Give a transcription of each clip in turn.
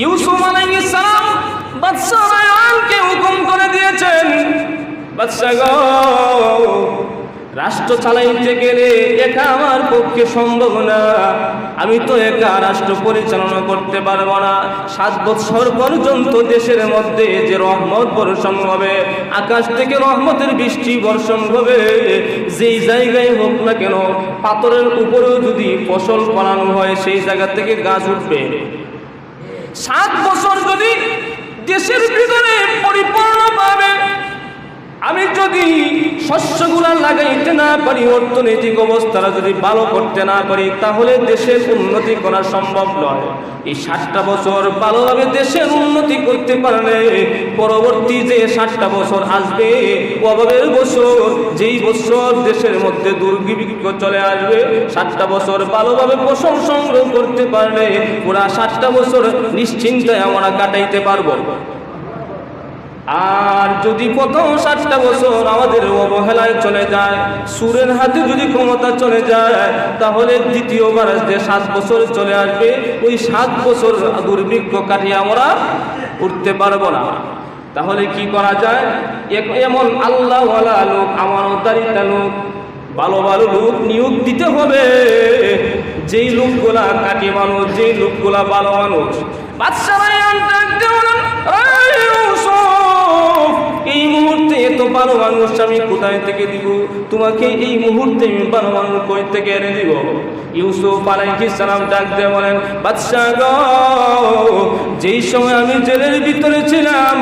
ইউসুফ আলাইহিস সালাম বাদশা রায়্যানকে হুকুম করে দিয়েছেন, বাদশা গো, রাষ্ট্র চালাইতে গেলে একা আমার পক্ষে সম্ভব না, আমি তো একা রাষ্ট্র পরিচালনা করতে পারবো না। 7 বছর পর্যন্ত দেশের মধ্যে যে রহমত বর্ষণ হবে, আকাশ থেকে রহমতের বৃষ্টি বর্ষণ হবে, যেই জায়গায় হোক না কেন, পাথরের উপরেও যদি ফসল ফলানো হয় সেই জায়গা থেকে গাছ উঠবে। 7 বছর যদি দেশের ভিতরে পরিপূর্ণ পাবে, আমি যদি শস্যগুলা লাগাইতে না পারি, অর্থনৈতিক অবস্থাটা যদি ভালো করতে না পারি, তাহলে দেশের উন্নতি করা সম্ভব নয়। এই 7টা বছর ভালোভাবে দেশের উন্নতি করতে পারলে পরবর্তী যে 7টা বছর আসবে, অভাবের বছর, যেই বছর দেশের মধ্যে দুর্ভিক্ষ চলে আসবে, 7টা বছর ভালোভাবে ফসল সংগ্রহ করতে পারলে পুরা 7টা বছর নিশ্চিন্তে আমরা কাটাইতে পারবো। আর যদি প্রথম 7টা বছর আমাদের অবহেলায় চলে যায়, সুরের হাতে যদি ক্ষমতা চলে যায়, তাহলে দ্বিতীয়বার যে 7 বছর চলে আসবে, ওই 7 বছর দুর্ভিক্ষ কাটিয়ে আমরা উঠতে পারবো না। তাহলে কি করা যায়? এমন আল্লাহওয়ালা লোক, আমানতদারিতা লোক, ভালো ভালো লোক নিয়োগ দিতে হবে, যেই লোকগুলা কাটি মানুষ, যেই লোকগুলা ভালো মানুষ। বাদশা রায়্যান ডাকতে বলেন, এই মুহূর্তে এত ভালো মানুষ আমি কোথায় থেকে দিব? তোমাকে এই মুহূর্তে আমি ভালো মানুষ কই থেকে এনে দিব? ইউসুফ আলাইহিস সালাম ডাক দিয়ে বলেন, বাদশা গো, যেই সময় আমি জেলের ভিতরে ছিলাম,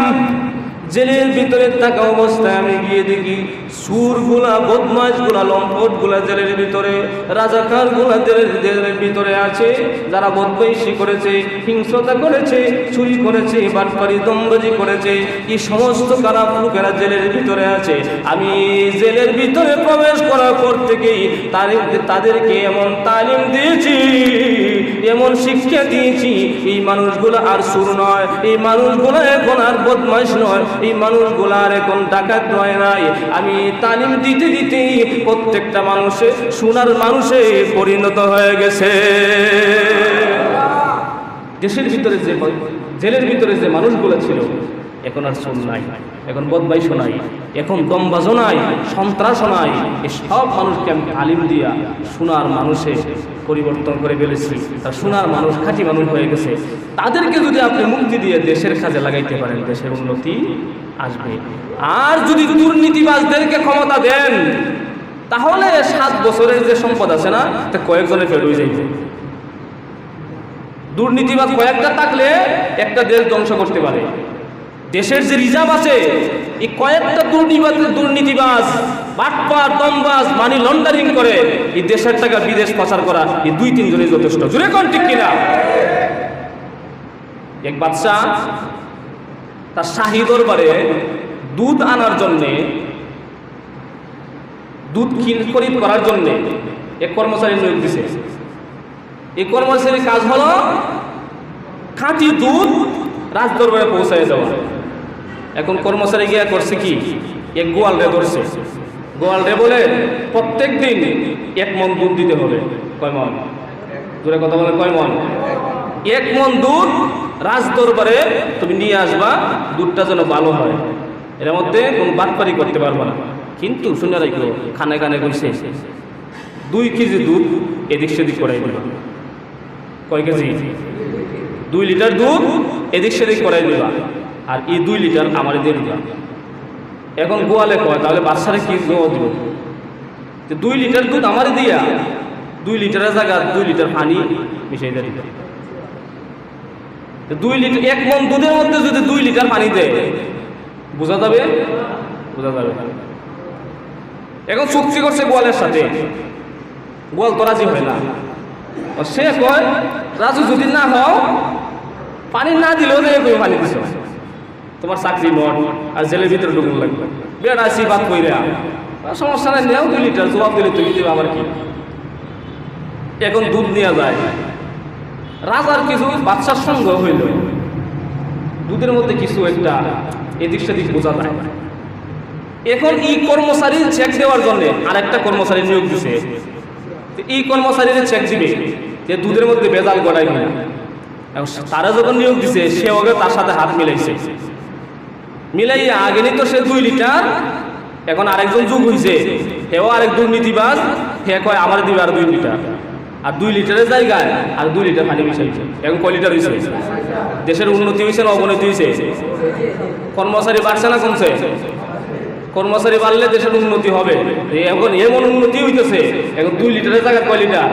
জেলের ভিতরে থাকা অবস্থায় আমি গিয়ে দেখি সুরগুলা, বদমাশগুলা, লম্পটগুলা জেলের ভিতরে, রাজাকারগুলা জেলের ভিতরে আছে, যারা বদমাইশি করেছে, হিংস্রতা করেছে, চুরি করেছে, বাটপারি দম্বাজি করেছে, এই সমস্ত খারাপ লোকেরা জেলের ভিতরে আছে। আমি জেলের ভিতরে প্রবেশ করার পর থেকেই তাদেরকে এমন তালিম দিয়েছি, এমন শিক্ষা দিয়েছি, এই মানুষগুলো আর সুর নয়, এই মানুষগুলো এখন আর বদমাইশ নয়, এই মানুষগুলো আর এখন ডাকাত নয় নাই। আমি তালিম দিতে দিতেই প্রত্যেকটা মানুষে সোনার মানুষে পরিণত হয়ে গেছে। দেশের ভিতরে যে, জেলের ভিতরে যে মানুষগুলো ছিল, এখন আর সুর নাই, এখন বদমাইশও নাই, এখন দমবাজও নাই, সন্ত্রাসও নাই। এই সব মানুষকে আমি তালিম দিয়া সোনার মানুষে পরিবর্তন করে ফেলেছি। তার সোনার মানুষ, খাঁটি মানুষ হয়ে গেছে। তাদেরকে যদি আপনি মুক্তি দিয়ে দেশের কাজে লাগাইতে পারেন, দেশের উন্নতি আসবে। আর যদি দুর্নীতিবাজদেরকে ক্ষমতা দেন, তাহলে 7 বছরের যে সম্পদ আছে না, তা কয়েকজনে ফেল হয়ে যাইবে। দুর্নীতিবাজ কয়েকটা থাকলে একটা দেশ ধ্বংস করতে পারে। দেশের যে রিজার্ভ আছে, এই কয়েকটা দুর্নীতিবাজ, বাটপার, দমবাজ, মানি লন্ডারিং করে এই দেশের টাকা বিদেশ পাচার করা, এই 2-3 জনই যথেষ্ট। জোরে কোন ঠিক কিনা? এক বাদশা তার শাহী দরবারে দুধ আনার জন্যে, দুধ খরিদ করার জন্যে এক কর্মচারী নিয়োগ দিছে। এই কর্মচারীর কাজ হলো খাঁটি দুধ রাজদরবারে পৌঁছায় দেওয়া। এখন কর্মচারী গিয়া করছে কি, এক গোয়াল রে ধরছে। গোয়াল রে বলে প্রত্যেক দিন 1 মণ দুধ দিতে হবে। কয় মণ? দূরে কথা বলে, কয় মণ? 1 মণ দুধ রাজদরবারে তুমি নিয়ে আসবা, দুধটা যেন ভালো হয়। এর মধ্যে কোনো বাটপারি করতে পারবা না। কিন্তু শুনে রাখো, খানে খানে কইছে 2 কেজি দুধ এদিক সেদিক করাই দিবা। কয় কেজি? 2 লিটার দুধ এদিক সেদিক করাই দিবা, আর এই 2 লিটার আমার দিয়ে দিবা। এখন গোয়ালে কয়, তাহলে বাচ্চারা কি জবাব দিব? 2 লিটার দুধ আমারে দিয়া 2 লিটারের জায়গা 2 লিটার পানি মিশাই দিবা। 2 লিটার, 1 মণ দুধের মধ্যে যদি 2 লিটার পানি দেয়, বোঝা যাবে? বোঝা যাবে। এখন চুক্তি করছে গোয়ালের সাথে, গোয়াল তো রাজি হয় না। সে কয়, রাজু যদি না হও, পানি না দিলেও তুমি পানি দিছ, তোমার চাকরি নট, আর জেলের ভিতরে ঢুকুন লাগবে। বেড়া আসি বাদ কইরে, সমস্যা নাই, নেও 2 লিটার, জবাব দিলে তুমি দেবে আমার কি। এখন দুধ নেওয়া যায়। রাজার কিছু বাচ্চার সঙ্গ হইল, দুধের মধ্যে কিছু একটা এদিক সেদিক বোঝা যায়। এখন এই কর্মচারী চেক দেওয়ার জন্য আরেকটা কর্মচারী নিয়োগ দিছে। এই কর্মচারীরা চেক দিবে যে দুধের মধ্যে ভেজাল গড়াই কিনা। এখন তারা যখন নিয়োগ দিছে সে ওকে তার সাথে হাত মিলাইছে, মিলাইয়া আগে নিত সে 2 লিটার, এখন আরেকজন যুগ হয়েছে হেও আরেক দুর্নীতিবাজ, হে কয় আমার দিবে আর 2 লিটার, আর 2 লিটারের জায়গায় আর 2 লিটার পানি মিশাইছে। এখন কয় লিটার হয়েছে? দেশের উন্নতি হয়েছে না অবনতি হয়েছে? কর্মচারী বাড়ছে না কমছে? কর্মচারী বাড়লে দেশের উন্নতি হবে। এখন এমন উন্নতি হইতেছে, এখন 2 লিটারের জায়গায় কয় লিটার?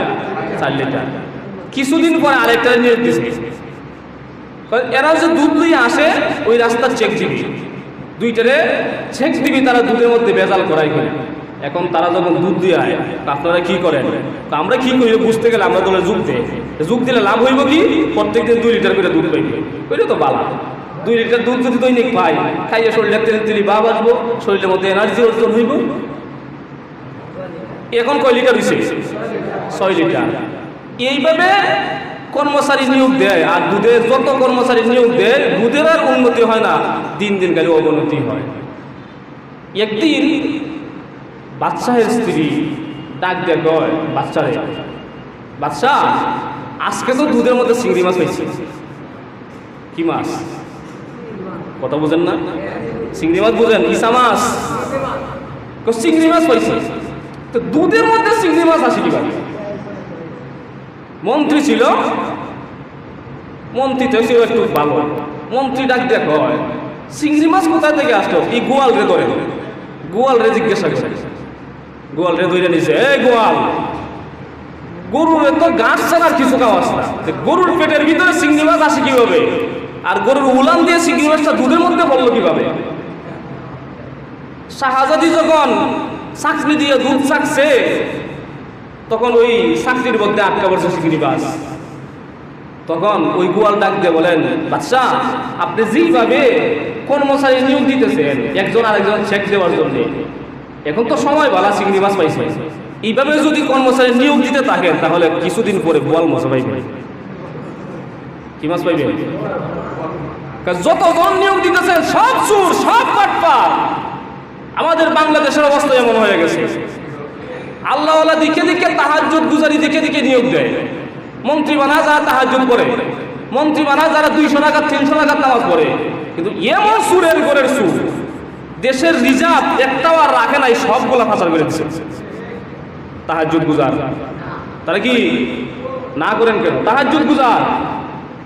4 লিটার। কিছুদিন পরে আরেকটা নিয়োগ দিছে, এরা যে দুধ দিয়ে আসে ওই রাস্তার চেক দিবি, 2টারে চেক দিবি, তারা দুধের মধ্যে ভেজাল করাই করে। এখন তারা যখন দুধ দিয়ে আয়, আপনারা কি করেন? আমরা কি করি বুঝতে গেলে আমরা দলে যোগ দিলে লাভ হইব কি? প্রত্যেকদিন 2 লিটার করে দুধ পাইবে, ওইটা তো বালা। 2 লিটার দুধ যদি দৈনিক পাই, খাইয়ে শরীরে তেলি ভাব আসবো, শরীরের মধ্যে এনার্জি অর্জন হইব। এখন কয় লিটার হয়েছে? 6 লিটার। এইভাবে কর্মচারী নিয়োগ দেয়, আর দুধের যত কর্মচারী নিয়োগ দেয় দুধের আর উন্নতি হয় না, দিন দিন খালি অবনতি হয়। একদিন বাদশাহের স্ত্রী ডাক দিয়ে কয় বাচ্চারে, বাচ্চা আজকে তো দুধের মধ্যে চিংড়ি মাছ পাইছি। কি মাছ? কথা বুঝেন না? চিংড়ি মাছ বুঝেন? ইসা মাছ। চিংড়ি মাছ পাইছি, তো দুধের মধ্যে চিংড়ি মাছ আসে কিভাবে? মন্ত্রী ছিল, মন্ত্রী তো ছিল একটু ভালো, মন্ত্রী ডাক দিয়ে কয় চিংড়ি মাছ কোথায় থেকে আসলো? এই গোয়াল রে ধরে, গোয়াল রে জিজ্ঞাসা করে, গোয়াল রে ধরে নিছে, এই গোয়াল, গরুর তো গাছ ছাড়ার কিছু খাওয়াস না, গরুর পেটের ভিতরে চিংড়ি মাছ আসে কিভাবে? আর গরুর উলান দিয়ে চিংড়ি মাছটা দুধের মধ্যে পড়লো কিভাবে? শাহজাদি যখন চাকরি দিয়ে দুধ চাকছে, তখন ওই চাকরির মধ্যে আটকা পড়ছে চিংড়ি মাছ। তখন ওই গোয়াল ডাক দিয়ে বলেন, বাচ্চা আপনি যেভাবে কর্মচারী নিয়োগ দিতেছেন একজন আরেকজন চেক দেওয়ার জন্য, এখন তো সময় ভালো, চিংড়ি মাছ পাইছে, এইভাবে যদি কর্মচারী নিয়োগ দিতে থাকেন তাহলে কিছুদিন পরে বোয়াল মাছ পাইবে। কি মাছ পাইবে? যতজন নিয়োগ দিতেছেন সব চোর, সব বাটপার। আমাদের বাংলাদেশের অবস্থা এমন হয়ে গেছে, আল্লাহওয়ালা দিকে দিকে তাহাজ্জুদ গুজারি দিকে দিকে নিয়োগ দেয়। মন্ত্রী বানা যারা তাহাজ্জুদ করে, মন্ত্রী বানা যারা 200 টাকা 300 টাকার নামাজ পড়ে, কিন্তু এমন সুরের গোরের সুর, দেশের রিজার্ভ একটাও আর রাখে নাই, সবগুলা পাচার করে দিচ্ছে। তাহাজ্জুদ গুজার তারা কি না করেন কেন? তাহাজ্জুদ গুজার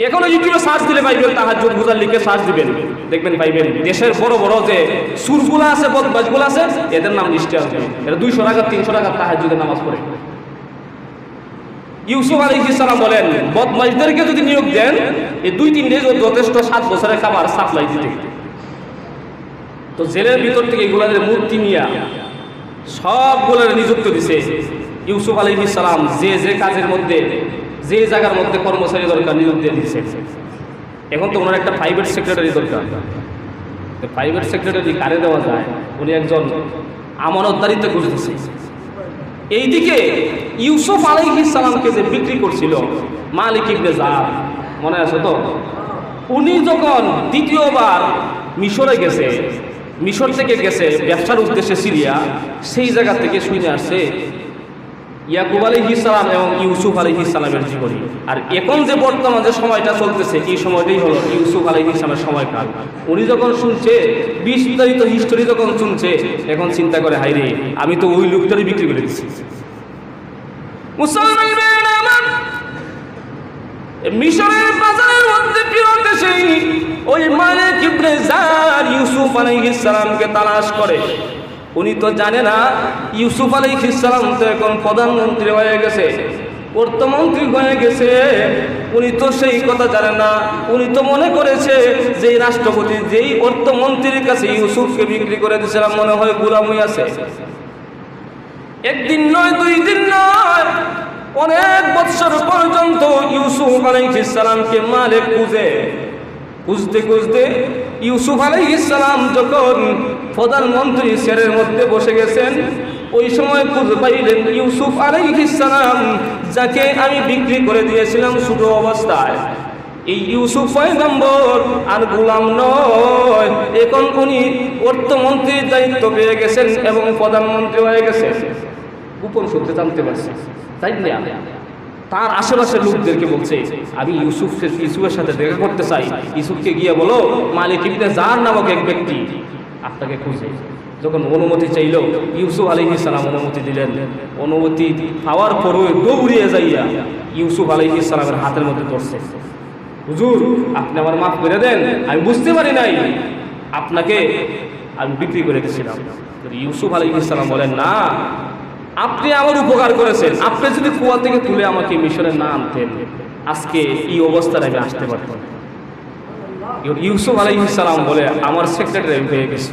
এখনো ইউটিউবে সার্চ দিলে পাইবেন, তাহাজ্জুদ গুজার লিখে সার্চ দিবেন, দেখবেন পাইবেন। দেশের বড় বড় যে সুরগুলা আছে, বদমাশগুলা আছে, এদের নাম লিস্টে আসবে। এরা 200 টাকা 300 টাকা তাহাজ্জুদের নামাজ পড়ে। ইউসুফ আলাইহিস সালাম বলেন, বদমাশদেরকে যদি নিয়োগ দেন এই 2-3 ডে যথেষ্ট 7 বছরের খাবার সাপ্লাই দিতে। তো জেলের ভিতর থেকে এগুলাদের মূর্তি নিয়ে সবগুলোর নিযুক্ত দিছে ইউসুফ আলাইহিস সালাম। যে যে কাজের মধ্যে, যে জায়গার মধ্যে কর্মচারী দরকার নিয়োগ দিয়ে দিচ্ছে। এখন তো ওনার একটা প্রাইভেট সেক্রেটারি দরকার। প্রাইভেট সেক্রেটারি কারে দেওয়া যায়? উনি একজন আমানতদারিত্ব খুঁজতেছে। এইদিকে ইউসুফ আলাইহিস সালামকে যে বিক্রি করছিল মালিক ইবনে জার, মনে আছে তো? উনি যখন দ্বিতীয়বার মিশরে গেছে, মিশর থেকে গেছে ব্যবসার উদ্দেশ্যে সিরিয়া, সেই জায়গা থেকে শুনে আসছে ইয়াকুব আলাইহিস সালাম এবং ইউসুফ আলাইহিস সালামের জীবনী। আর এখন যে বর্তমান যে সময়টা চলতেছে, এই সময়টাই হলো ইউসুফ আলাইহিস সালামের সময়কাল। উনি যখন শুনছে, বিস্তারিত হিস্টোরি যখন শুনছে, এখন চিন্তা করে, হাই রে, আমি তো ওই লোকটারই বিক্রি করে দিচ্ছি। মুসলমান আমার মিশরের বাজারের মধ্যে ফিরত এসে ওই মালিক ইবনে জার ইউসুফ আলাইহিস সালামকে তালাশ করে। উনি তো জানে না ইউসুফ আলাইহিস সালাম তো এখন প্রধানমন্ত্রী হয়ে গেছে, অর্থমন্ত্রী হয়ে গেছে। উনি তো সেই কথা জানে না। উনি তো মনে করেছে যে রাষ্ট্রপতি যেই অর্থমন্ত্রীর কাছে ইউসুফকে বিক্রি করে দিয়েছিলাম, মনে হয় গোলাম হয়ে আছে। একদিন নয়, 2 দিন নয়, অনেক বছর পর্যন্ত ইউসুফ আলাইহিস সালামকে মালিক খুঁজতে খুঁজতে ইউসুফ আলাইহিস সালাম যখন প্রধানমন্ত্রী চেয়ারের মধ্যে বসে গেছেন, ওই সময় খুঁজে পাইলেন ইউসুফ আলাইহিস সালাম, যাকে আমি বিক্রি করে দিয়েছিলাম ছোট অবস্থায়। এই ইউসুফ পয়গম্বর আর গোলাম নয়, এখন উনি অর্থমন্ত্রীর দায়িত্ব পেয়ে গেছেন এবং প্রধানমন্ত্রী হয়ে গেছেন। গোপন সূত্রে জানতে পারছি, তাই না? তার আশেপাশের লোকদেরকে বলছে আমি ইউসুফের সাথে দেখা করতে চাই। ইউসুফকে গিয়ে বলো মালিক ইবনে জার নামক এক ব্যক্তি আপনাকে খুঁজে। যখন অনুমতি চাইল ইউসুফ আলাইহিস সালাম অনুমতি দিলেন। অনুমতি পাওয়ার পরও দৌড়িয়ে যাইয়া ইউসুফ আলাইহিস সালামের হাতের মধ্যে ধরছে, হুজুর আপনি আমার মাফ করে দেন, আমি বুঝতে পারি নাই আপনাকে আমি বিক্রি করে দিয়েছিলাম। ইউসুফ আলাইহিস সালাম বলেন না, আপনি আমার উপকার করেছেন, আপনি যদি কুয়া থেকে তুলে আমাকে মিশরে না আনতেন আজকে এই অবস্থায় আমি আসতে পারতাম। ইউসুফ আলাইহিস সালাম বলে আমার সেক্রেটারি হয়ে গেছে।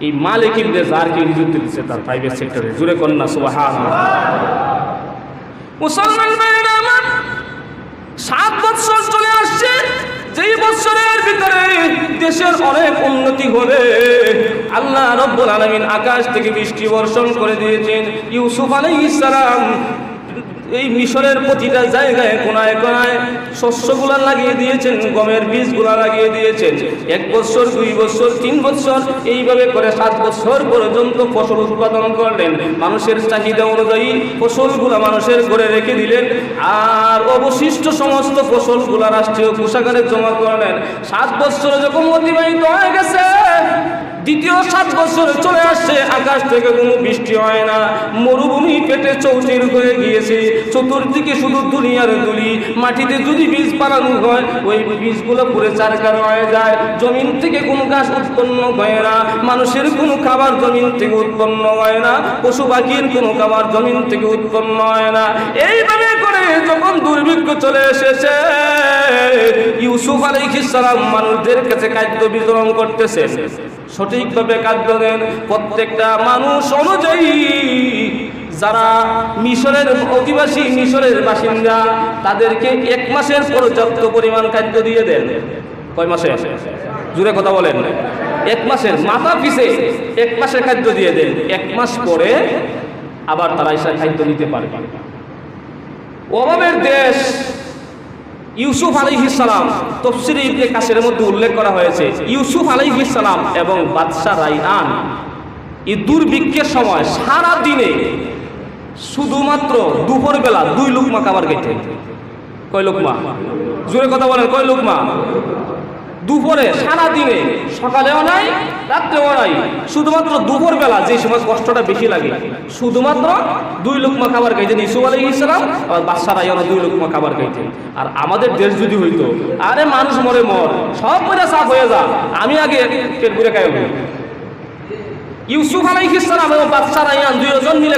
এই মালিক ইবনে জারকে নিযুক্তি দিচ্ছে তার প্রাইভেট সেক্টরে। জুড়ে কন্যা সুবহানাল্লাহ। মুসলমান ভাইরা আমার, 7 বছর চলে আসছে, যেই বছরের ভিতরে দেশের অনেক উন্নতি হবে। আল্লাহ রাব্বুল আলামিন আকাশ থেকে বৃষ্টি বর্ষণ করে দিয়েছেন। ইউসুফ আলাইহিস সালাম এই মিশরের প্রতিটা জায়গায় কোনায় কোনায় শস্যগুলা লাগিয়ে দিয়েছেন, গমের বীজগুলা লাগিয়ে দিয়েছেন। 1 বছর 2 বছর 3 বছর এইভাবে করে 7 বছর পর্যন্ত ফসল উৎপাদন করলেন। মানুষের চাহিদা অনুযায়ী ফসলগুলা মানুষের ঘরে রেখে দিলেন, আর অবশিষ্ট সমস্ত ফসলগুলা রাষ্ট্রীয় কোষাগারে জমা করলেন। 7 বছর যখন অতিবাহিত হয়ে গেছে, দ্বিতীয় 7 বছর চলে আসছে, আকাশ থেকে কোনো বৃষ্টি হয় না, মরুভূমি পেটে চৌচির হয়ে গিয়েছে, চতুর্দিকে শুধু দুনিয়ার দুলি। মাটিতে যদি বীজ পালানো হয় ওই বীজগুলো পুরো চারকার হয়ে যায়, জমিন থেকে কোনো গাছ উৎপন্ন হয় না, মানুষের কোনো খাবার জমিন থেকে উৎপন্ন হয় না, পশু পাখির কোনো খাবার জমিন থেকে উৎপন্ন হয় না। এইভাবে করে যখন দুর্ভিক্ষ চলে এসেছে, ইউসুফ আলাইহিস সালাম মানুষদের কাছে খাদ্য বিতরণ করতেছেন। সঠিকভাবে খাদ্য দেন প্রত্যেকটা মানুষ অনুযায়ী। যারা মিশরের অধিবাসী, মিশরের বাসিন্দা, তাদেরকে 1 মাসের পর্যাপ্ত পরিমাণ খাদ্য দিয়ে দেন। কয় মাসে? জুড়ে কথা বলেন। 1 মাসের মাথা পিছে 1 মাসের খাদ্য দিয়ে দেন। 1 মাস পরে আবার তারা এসে খাদ্য নিতে পারবে। অভাবের দেশ ইউসুফ আলাইহিস সালাম, তাফসীরে ইবনে কাসিরের মধ্যে উল্লেখ করা হয়েছে, ইউসুফ আলাইহিস সালাম এবং বাদশা রায়হান এই দুর্ভিক্ষের সময় সারা দিনে শুধুমাত্র দুপুরবেলা 2 লুকমা খাবার খেতেন। কয় লুকমা? জোরে কথা বলেন, কয় লুকমা? দুপুরে, সারা দিনে, সকালেও নাই রাত্রেও নাই, শুধুমাত্র দুপুরবেলা যে সময় কষ্টটা বেশি লাগে শুধুমাত্র 2 লুকমা খাবার খাইতেন ইউসুফ আলাইহিস সালাম, আর বাদশা রায়হানও 2 লুকমা খাবার খাইতেন। আর আমাদের দেশ যদি হইতো, আরে মানুষ মরে মর, সব মরে সাফ হয়ে যা, আমি আগে পেট ভরে খাইব। ইউসুফ আলাইহিস সালাম এবং বাদশা রায়হান 2 জন মিলে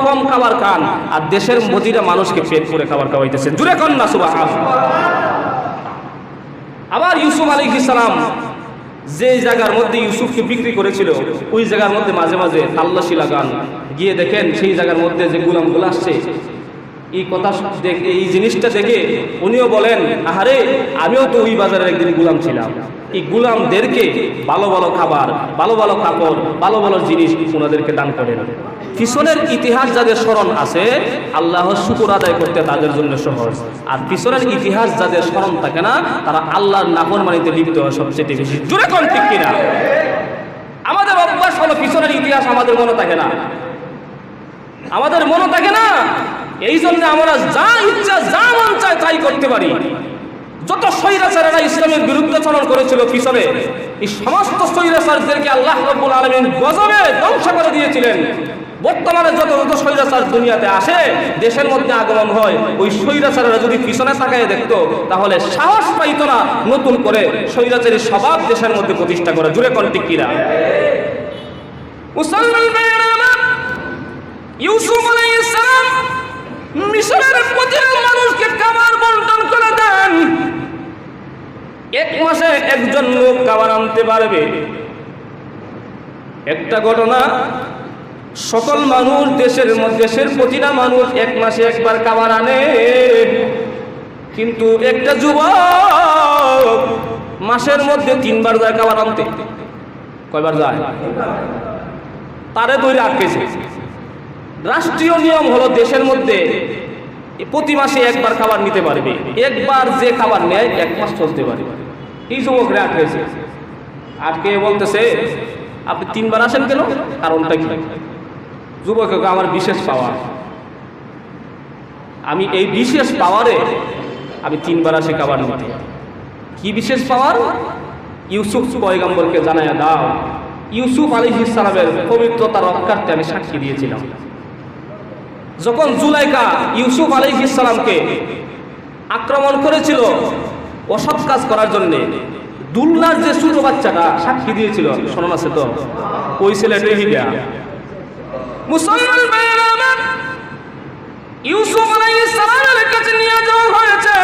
কম খাবার খান, আর দেশের মজিরা মানুষকে পেট ভরে খাবার খাওয়াইতেছেন। জুরে কন্যা সুবহানাল্লাহ। আবার ইউসুফ আলাইহিস সালাম যে জায়গার মধ্যে ইউসুফকে বিক্রি করেছিল ওই জায়গার মধ্যে মাঝে মাঝে তাল্লাশি লাগান, গিয়ে দেখেন সেই জায়গার মধ্যে যে গোলামগুলো আসছে। এই কথা দেখে, এই জিনিসটা দেখে উনিও বলেন, আহারে আমিও তো ওই বাজারের একদিন গোলাম ছিলাম। এই গোলামদেরকে ভালো ভালো খাবার, ভালো ভালো কাপড়, ভালো ভালো জিনিস ওনাদেরকে দান করেন। পিছনের ইতিহাস যাদের স্মরণ আছে, আল্লাহর শুকর আদায় করতে তাদের জন্য সহজ। আর পিছনের ইতিহাস যাদের স্মরণ থাকে না, তারা আল্লাহর নাফরমানিতে লিপ্ত হয় সবচেয়ে বেশি। জোরে কোন ঠিক কিনা? আমাদের অভ্যাস হলো পিছনের ইতিহাস আমাদের মনে থাকে না, আমাদের মনে থাকে না। এই জন্য আমরা যা ইচ্ছা, যা মন চায় তাই করতে পারি। যত স্বৈরাচারেরা ইসলামের বিরুদ্ধাচরণ করেছিল পিছনে, এই সমস্ত স্বৈরাচারদেরকে আল্লাহ রাব্বুল আলামিন গজবে ধ্বংস করে দিয়েছিলেন। বর্তমানে যত যত স্বৈরাচার দুনিয়াতে আসে, দেশের মধ্যে আগমন হয়, ওই স্বৈরাচারেরা যদি পিছনে তাকায় দেখতো, তাহলে সাহস পাইতো না নতুন করে স্বৈরাচারী স্বভাব দেশের মধ্যে প্রতিষ্ঠা করে। জুড়ে কোন ঠিক কিনা? মুসলমান ভাইয়েরা আমার, ইউসুফ আলাইহিস সালাম মিশরের প্রতিটা মানুষকে খাবার বন্টন করে দেন। 1 মাসে একজন লোক খাবার আনতে পারবে। একটা ঘটনা, সকল মানুষ দেশের প্রতিটা মানুষ 1 মাসে একবার খাবার আনে, কিন্তু একটা যুবক মাসের মধ্যে 3 বার যায় খাবার আনতে। কয়বার যায়? তারে ধরে আটকেছে। রাষ্ট্রীয় নিয়ম হলো দেশের মধ্যে প্রতি মাসে একবার খাবার নিতে পারবে। একবার যে খাবার নেয় 1 মাস চলতে পারে। এই যুবকরা আটকেছে। আটকে বলতেছে, আপনি 3 বার আসেন কেন? কারণটা কি? যুবক, আমার বিশেষ পাওয়া, আমি এই বিশেষ পাওয়ারে আমি 3 বার আসি খাবার নিতে। কি বিশেষ পাওয়ার? ইউসুফ পয়গম্বরকে জানায়া দাও, ইউসুফ আলাইহিস সালামের পবিত্রতা রক্ষার্থে আমি সাক্ষী দিয়েছিলাম। যখন জুলাইখা ইউসুফ আলাইহিস সালামকে আক্রমণ করেছিল অসৎ কাজ করার জন্য, দুলনার যে ছোট বাচ্চাটা সাক্ষী দিয়েছিল, শোনা আছে তো? ওই ছেলেটা হিডা মুসলমান ভাইয়েরা আমার, ইউসুফ আলাইহিস সালামের কাছে নিয়ে যাওয়া হয়েছে।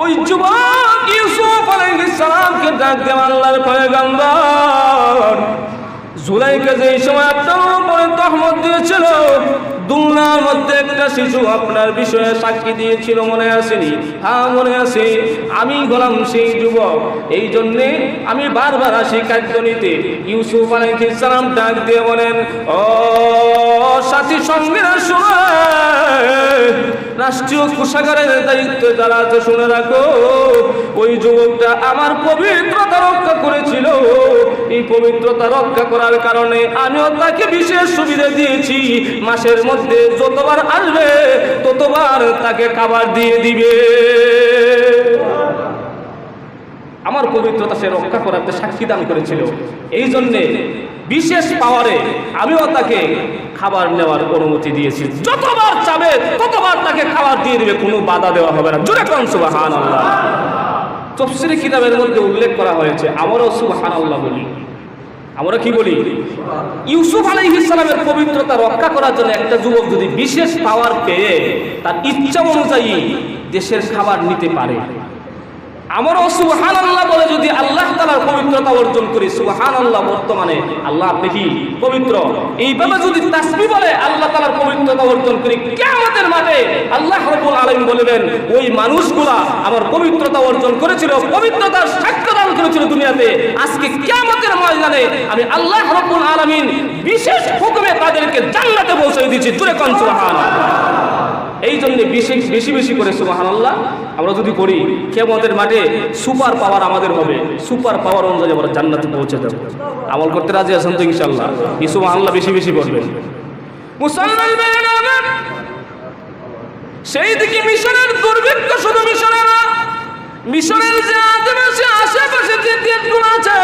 ওই যুবক ইউসুফ আলাইহিস সালামকে ডাক দেন, আল্লাহর পয়গম্বর, জুলাইখা যেই সময় আপনার উপরে তহমত দিয়েছিল, দুলনার মধ্যে একটা শিশু আপনার বিষয়ে সাক্ষী দিয়েছিল, মনে আসেনি? হ্যাঁ মনে আছে। আমি গোলাম সেই যুবক, এই জন্যে আমি বারবার আসি খাদ্য নিতে। ইউসুফ আলাইহিস সালাম ডাক দিয়ে বলেন, ও সাথী সঙ্গীরা শুনে, রাষ্ট্রীয় কোষাগারের দায়িত্বে যারা আছে শুনে রাখো, ওই যুবকটা আমার পবিত্রতা রক্ষা করেছিল। এই পবিত্রতা রক্ষা করার কারণে আমিও তাকে বিশেষ সুবিধা দিয়েছি। মাসের মধ্যে যতবার আসবে ততবার তাকে খাবার দিয়ে দিবে। আমার পবিত্রতা সে রক্ষা করাতে সাক্ষী দান করেছিল, এই জন্যে বিশেষ পাওয়ারে আমিও তাকে খাবার নেওয়ার অনুমতি দিয়েছি। যতবার চাবে ততবার তাকে খাবার দিয়ে দিবে, কোনো বাধা দেওয়া হবে না। জোরে কোন সুবহানাল্লাহ। তাফসীরে কিতাবের মধ্যে উল্লেখ করা হয়েছে, আমরাও সুবহানাল্লাহ বলি। আমরা কি বলি? ইউসুফ আলাইহিস সালামের পবিত্রতা রক্ষা করার জন্য একটা যুবক যদি বিশেষ পাওয়ার পেয়ে তার ইচ্ছা অনুযায়ী দেশের খাবার নিতে পারে, আমরাও সুবহানাল্লাহ বলে যদি আল্লাহ তাআলার পবিত্রতা অর্জন করি, সুবহানাল্লাহ, বর্তমানে আল্লাহ আপনি কি পবিত্র, এইভাবে যদি তাসবিহ বলে আল্লাহ তাআলার পবিত্রতা অর্জন করি, কিয়ামতের মাঠে আল্লাহ রাব্বুল আলামিন বলবেন, ওই মানুষগুলা আমার পবিত্রতা অর্জন করেছিল, পবিত্রতার সাক্ষ্য দান করেছিল দুনিয়াতে, আজকে কিয়ামতের ময়দানে আমি আল্লাহ রাব্বুল আলামিন বিশেষ হুকুমে তাদেরকে জান্নাতে পৌঁছে দিয়েছি। জোরে কোন সুবহানাল্লাহ। এই জন্য বেশি বেশি করে সুবহানাল্লাহ আমরা যদি করি, কিয়ামতের মাঠে সুপার পাওয়ার আমাদের হবে, সুপার পাওয়ার অনুযায়ী আমরা জান্নাতে পৌঁছে যাব। আমল করতে রাজি আছেন তো ইনশাআল্লাহ? এই সুবহানাল্লাহ বেশি বেশি করবেন। মুসলমান ভাইরা আমার, সেই দিকে মিশরের দুর্ভিক্ষ শুধু মিশরে না, মিশরের যে আশেপাশে যে দেশগুলো আছে,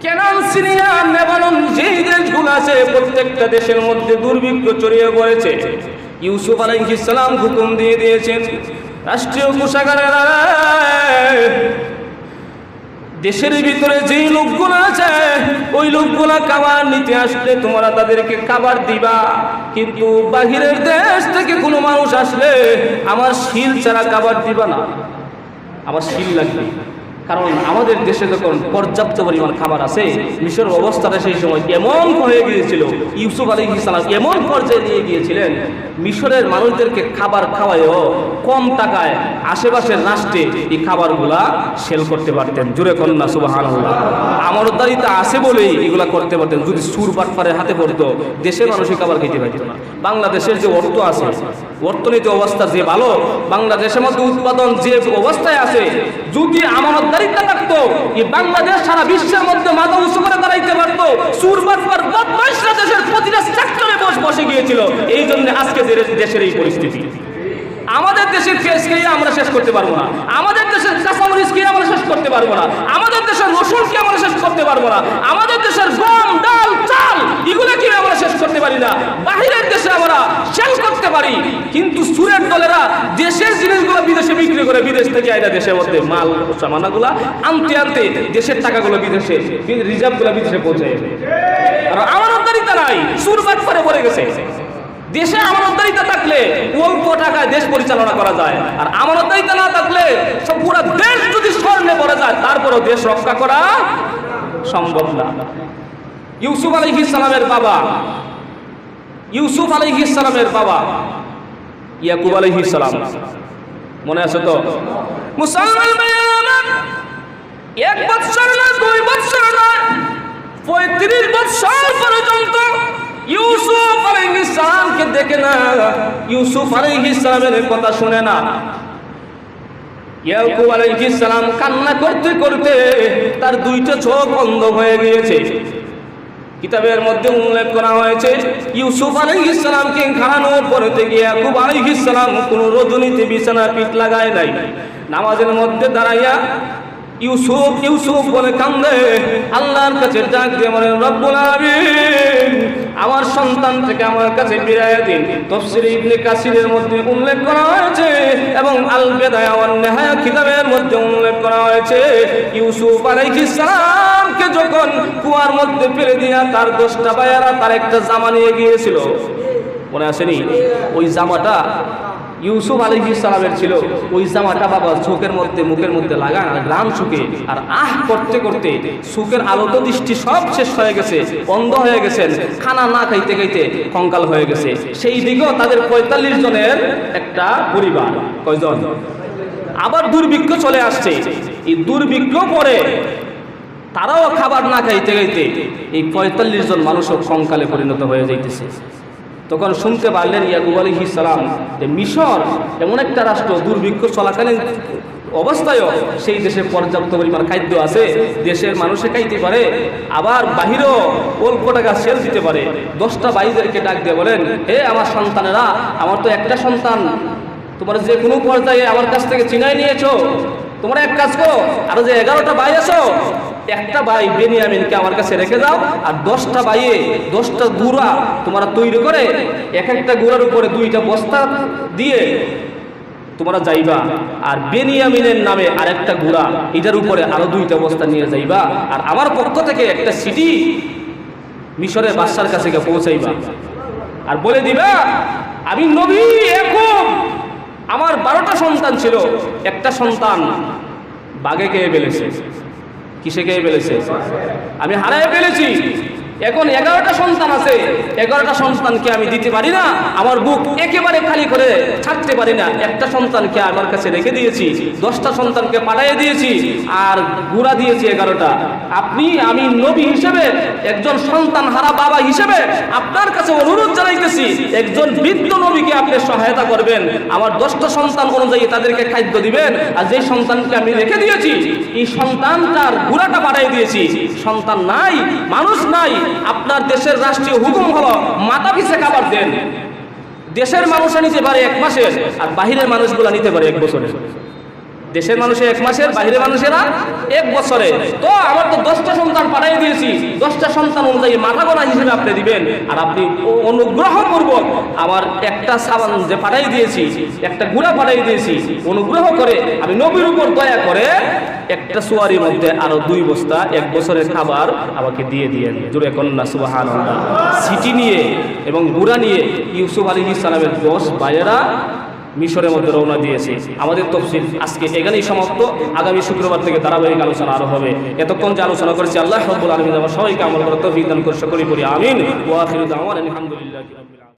কেনান, সিরিয়া, লেবানন, যেই দেশগুলো আছে, প্রত্যেকটা দেশের মধ্যে দুর্ভিক্ষ ছড়িয়ে পড়েছে। ইউসুফ আলাইহিস সালাম হুকুম দিয়ে দিয়েছেন, রাষ্ট্রীয় কোষাগারের দেশের ভিতরে যেই লোকগুলো আছে, ওই লোকগুলা খাবার নিতে আসলে তোমরা তাদেরকে খাবার দিবা, কিন্তু বাহিরের দেশ থেকে কোনো মানুষ আসলে আমার শিল ছাড়া খাবার দিবা না, আমার শিল লাগবে। কারণ আমাদের দেশে যখন পর্যাপ্ত পরিমাণ খাবার আছে, মিশর অবস্থাটা সেই সময় এমন হয়ে গিয়েছিল, ইউসুফ আলাইহিস সালাম এমন পর্যায়ে নিয়ে গিয়েছিলেন, মিশরের মানুষদেরকে খাবার খাওয়ায়ও কম টাকায় আশেপাশের রাষ্ট্রে এই খাবারগুলা সেল করতে পারতেন। জোরে কন্যা সুবহানাল্লাহ। আমলদারিতা আছে বলেই এগুলা করতে পারতেন। যদি সুর বাটপারের হাতে পড়তো, দেশের মানুষই খাবার খেতে পারত না। বাংলাদেশের যে অর্থ আছে, অর্থনীতি অবস্থা যে ভালো, বাংলাদেশের মধ্যে উৎপাদন যে অবস্থায় আছে, যদি আমানতদারিতা থাকতো, এই বাংলাদেশ সারা বিশ্বের মধ্যে মাথা উঁচু করে দাঁড়াইতে পারতো। সুর বাটপার বদমাইশরা দেশের প্রতিটা সেক্টরে বসে গিয়েছিল, এই জন্য আজকে দেশের এই পরিস্থিতি। আমাদের দেশের কেস খেয়ে আমরা শেষ করতে পারবো না, আমাদের দেশের কাঁচামরিচ খেয়ে আমরা শেষ করতে পারবো না, আমাদের দেশের রসুন খেয়ে আমরা শেষ করতে পারবো না, আমাদের দেশের গম, ডাল, চাল এগুলো খেয়ে আমরা শেষ করতে পারি না। বাহিরের দেশে আমরা শেষ করতে পারি, কিন্তু সুরের দলেরা দেশের জিনিসগুলো বিদেশে বিক্রি করে, বিদেশ থেকে আইনা দেশের মধ্যে মাল সামানাগুলা আনতে আনতে দেশের টাকাগুলো বিদেশে, রিজার্ভগুলো বিদেশে পৌঁছে যাবে। আর আমানতদারিতা নাই, সুর বাট করে পড়ে গেছে। দেশে আমানতদারিতা থাকলে অল্প টাকায় দেশ পরিচালনা করা যায়, আর আমানতদারিতা না থাকলে সব পুরো দেশ যদি স্বর্ণে পড়ে যায়, তারপরও দেশ রক্ষা করা সম্ভব না। ইউসুফ আলাইহিস সালামের বাবা, ইউসুফ আলাইহিস সালামের বাবা ইয়াকুব আলাইহিস সালাম, মনে আছে তো? মুসলমান ভাইরা, 1 বছর না 2 বছর না 35 বছর পর্যন্ত ইউসুফ আলাইহিস সালামকে দেখে না, ইউসুফ আলাইহিস সালামের কথা শুনে না। ইয়াকুব আলাইহিস সালাম কান্না করতে করতে তার 2টা চোখ অন্ধ হয়ে গিয়েছে। কিতাবের মধ্যে উল্লেখ করা হয়েছে ইউসুফ আলাইহিস সালামকে খাওয়ানোর পরে থেকে ইয়াকুব আলাইহিস সালাম কোন রজনীতে বিছানা পিঠ লাগায় নাই। নামাজের মধ্যে দাঁড়াইয়া ইউসুফ ইউসুফ বলে কান্দে, আল্লাহর কাছে ডাক দিয়ে বলেন, রব্বুল আলামিন আমার সন্তানটাকে আমার কাছে ফিরিয়ে দিন। তাফসীর ইবনে কাসিরের মধ্যে উল্লেখ করা হয়েছে এবং আল বিদায়া ওয়ান নিহায়া কিতাবের মধ্যে উল্লেখ করা হয়েছে ইউসুফ আলাইহিস সালামকে যখন কুয়ার মধ্যে ফেলে দিয়া তার 10টা ভাইয়েরা তার একটা জামা নিয়ে গিয়েছিল, মনে আসেনি? ওই জামাটা ইউসুফ আলাইহিস সালামের ছিল। ওই জামাটা বাবা চোখের মধ্যে মুখের মধ্যে লাগান আর গ্রাম শুকে আর করতে করতে চোখের আলোত দৃষ্টি সব শেষ হয়ে গেছে, অন্ধ হয়ে গেছেন, খানা না খাইতে খাইতে কঙ্কাল হয়ে গেছে। সেই দিকেও তাদের 45 জনের একটা পরিবার। কয়জন? আবার দুর্ভিক্ষ চলে আসছে। এই দুর্ভিক্ষ পরে তারাও খাবার না খাইতে খাইতে এই 45 জন মানুষও কঙ্কালে পরিণত হয়ে যাইতেছে। তখন শুনতে পারলেন ইয়াকুব আলাইহিস সালাম যে মিশর এমন একটা রাষ্ট্র, দুর্ভিক্ষ চলাকালীন অবস্থায়ও সেই দেশে পর্যাপ্ত পরিমাণ খাদ্য আছে, দেশের মানুষে খাইতে পারে, আবার বাহিরেও অল্প টাকা সেল দিতে পারে। 10টা ভাইদেরকে ডাক দিয়ে বলেন, হে আমার সন্তানেরা, আমার তো একটা সন্তান, তোমরা যে কোনো পর্যায়ে আমার কাছ থেকে চিনাই নিয়েছো, তোমরা এক কাজ করো, আরো যে 11টা ভাই আছো, একটা ভাই বেনিয়ামিনকে আমার কাছে রেখে দাও, আর 10টা ভাইয়ে 10টা গুড়া তোমরা তৈরি করে এক একটা গুড়ার উপরে 2টা বস্তা দিয়ে তোমরা যাইবা, আর বেনিয়ামিনের নামে আরেকটা গুড়া, এটার উপরে আরো 2টা বস্তা নিয়ে যাইবা, আর আমার পক্ষ থেকে একটা চিঠি মিশরের বাদশার কাছে গিয়ে পৌঁছাইবা, আর বলে দিবা আমি নবী ইয়াকুব, আমার 12টা সন্তান ছিল, একটা সন্তান বাঘে খেয়ে ফেলেছে। কিসে খেয়ে ফেলেছে? আমি হারায় ফেলেছি। এখন 11টা সন্তান আছে, 11টা সন্তানকে আমি দিতে পারি না, আমার বুক একেবারে খালি করে ছাড়তে পারি না। একটা সন্তানকে আমার কাছে রেখে দিয়েছি, 10টা সন্তানকে পাঠিয়ে দিয়েছি, আর গুড়া দিয়েছি 11টা। আমি নবী হিসেবে, একজন সন্তান হারা বাবা হিসেবে আপনার কাছে অনুরোধ জানাইতেছি, একজন বৃদ্ধ নবীকে আপনি সহায়তা করবেন, আমার 10টা সন্তান অনুযায়ী তাদেরকে খাদ্য দিবেন, আর যে সন্তানকে আমি রেখে দিয়েছি এই সন্তানটার গুড়াটা পাঠিয়ে দিয়েছি। সন্তান নাই, মানুষ নাই, আপনার দেশের রাষ্ট্রীয় হুকুম হলো মাথা পিছে খাবার দেন। দেশের মানুষ নিতে পারে 1 মাসের, আর বাহিরের মানুষগুলো নিতে পারে 1 বছরের। দেশের মানুষে 1 মাসের, বাহিরের মানুষেরা 1 বছরে। তো আমার তো 10টা সন্তান পাঠিয়ে দিয়েছি, 10টা সন্তান অনুযায়ী মাথা গোনা হিসেবে আপনি দিবেন, আর আপনি অনুগ্রহপূর্বক আমার একটা সাবান যে পাঠিয়ে দিয়েছি, একটা গুড়া পাঠিয়ে দিয়েছি, অনুগ্রহ করে আমি নবীর উপর দয়া করে একটা সুয়ারির মধ্যে আরো 2 বস্তা 1 বছরের খাবার আমাকে দিয়ে দিয়েন। জোরে কন্যা সুবহানাল্লাহ। সিটি নিয়ে এবং গুড়া নিয়ে ইউসুফ আলাইহিস সালামের 10 ভাইয়েরা মিশরের মধ্যে রওনা দিয়েছে। আমাদের তাফসীর আজকে এখানেই সমাপ্ত। আগামী শুক্রবার থেকে ধারাবাহিক আলোচনা আরো হবে। এতক্ষণ যে আলোচনা করেছি আল্লাহ রাব্বুল আলামিন আমার সবাইকে আমল করার তৌফিক দান করুন। সকলেই পড়ি আমিন। ওয়া আখিরু দাওয়ানা আলহামদুলিল্লাহি রাব্বিল আলামিন।